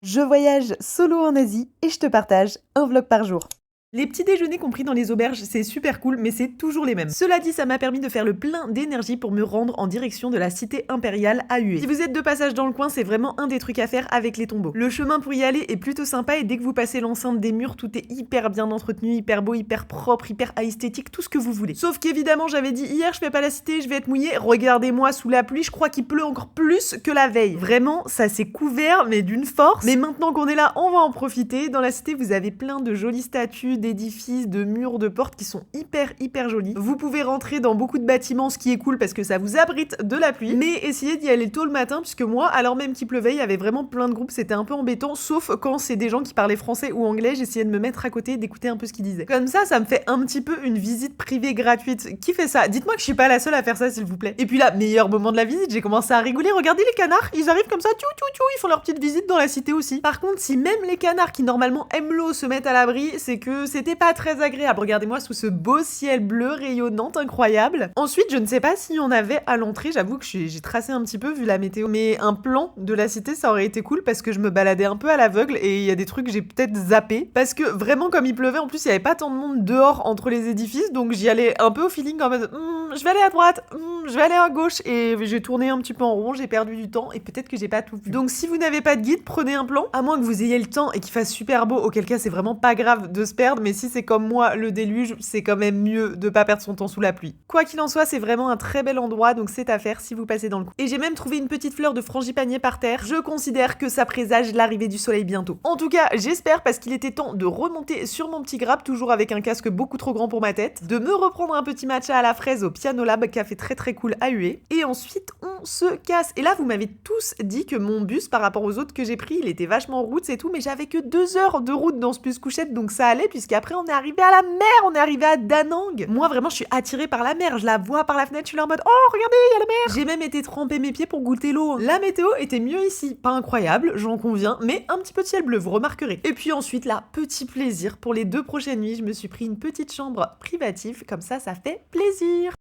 Je voyage solo en Asie et je te partage un vlog par jour. Les petits déjeuners compris dans les auberges, c'est super cool, mais c'est toujours les mêmes. Cela dit, ça m'a permis de faire le plein d'énergie pour me rendre en direction de la cité impériale à Hue. Si vous êtes de passage dans le coin, c'est vraiment un des trucs à faire avec les tombeaux. Le chemin pour y aller est plutôt sympa et dès que vous passez l'enceinte des murs, tout est hyper bien entretenu, hyper beau, hyper propre, hyper esthétique, tout ce que vous voulez. Sauf qu'évidemment, j'avais dit hier, je fais pas la cité, je vais être mouillée. Regardez-moi sous la pluie, je crois qu'il pleut encore plus que la veille. Vraiment, ça s'est couvert, mais d'une force. Mais maintenant qu'on est là, on va en profiter. Dans la cité, vous avez plein de jolies statues, d'édifices, de murs, de portes qui sont hyper jolis. Vous pouvez rentrer dans beaucoup de bâtiments, ce qui est cool parce que ça vous abrite de la pluie. Mais essayez d'y aller tôt le matin, puisque moi, alors même qu'il pleuvait, il y avait vraiment plein de groupes, c'était un peu embêtant, sauf quand c'est des gens qui parlaient français ou anglais, j'essayais de me mettre à côté, d'écouter un peu ce qu'ils disaient. Comme ça me fait un petit peu une visite privée gratuite. Qui fait ça? Dites-moi que je suis pas la seule à faire ça, s'il vous plaît. Et puis là, meilleur moment de la visite, j'ai commencé à rigoler. Regardez les canards, ils arrivent comme ça, ils font leur petite visite dans la cité aussi. Par contre, si même les canards qui normalement aiment l'eau se mettent à l'abri, c'est que c'était pas très agréable. Regardez-moi sous ce beau ciel bleu rayonnant incroyable. Ensuite, je ne sais pas s'il y en avait à l'entrée, j'avoue que j'ai tracé un petit peu vu la météo, mais un plan de la cité ça aurait été cool parce que je me baladais un peu à l'aveugle et il y a des trucs que j'ai peut-être zappé parce que vraiment comme il pleuvait, en plus il y avait pas tant de monde dehors entre les édifices, donc j'y allais un peu au feeling en mode je vais aller à droite, je vais aller à gauche, et j'ai tourné un petit peu en rond, j'ai perdu du temps et peut-être que j'ai pas tout vu. Donc si vous n'avez pas de guide, prenez un plan, à moins que vous ayez le temps et qu'il fasse super beau, auquel cas c'est vraiment pas grave de se perdre, mais si c'est comme moi le déluge, c'est quand même mieux de pas perdre son temps sous la pluie. Quoi qu'il en soit, c'est vraiment un très bel endroit, donc c'est à faire si vous passez dans le coin. Et j'ai même trouvé une petite fleur de frangipanier par terre, je considère que ça présage l'arrivée du soleil bientôt. En tout cas, j'espère, parce qu'il était temps de remonter sur mon petit grappe, toujours avec un casque beaucoup trop grand pour ma tête, de me reprendre un petit matcha à la fraise au Piano Lab, café très cool à Hue, et ensuite on se casse. Et là, vous m'avez tous dit que mon bus, par rapport aux autres que j'ai pris, il était vachement route et tout, mais j'avais que 2 heures de route dans ce bus couchette, donc ça allait, puisqu'après on est arrivé à la mer, on est arrivé à Da Nang. Moi vraiment, je suis attirée par la mer, je la vois par la fenêtre, je suis là en mode oh regardez, il y a la mer. J'ai même été tremper mes pieds pour goûter l'eau. La météo était mieux ici, pas incroyable, j'en conviens, mais un petit peu de ciel bleu, vous remarquerez. Et puis ensuite, là, petit plaisir, pour les 2 prochaines nuits, je me suis pris une petite chambre privative, comme ça fait plaisir.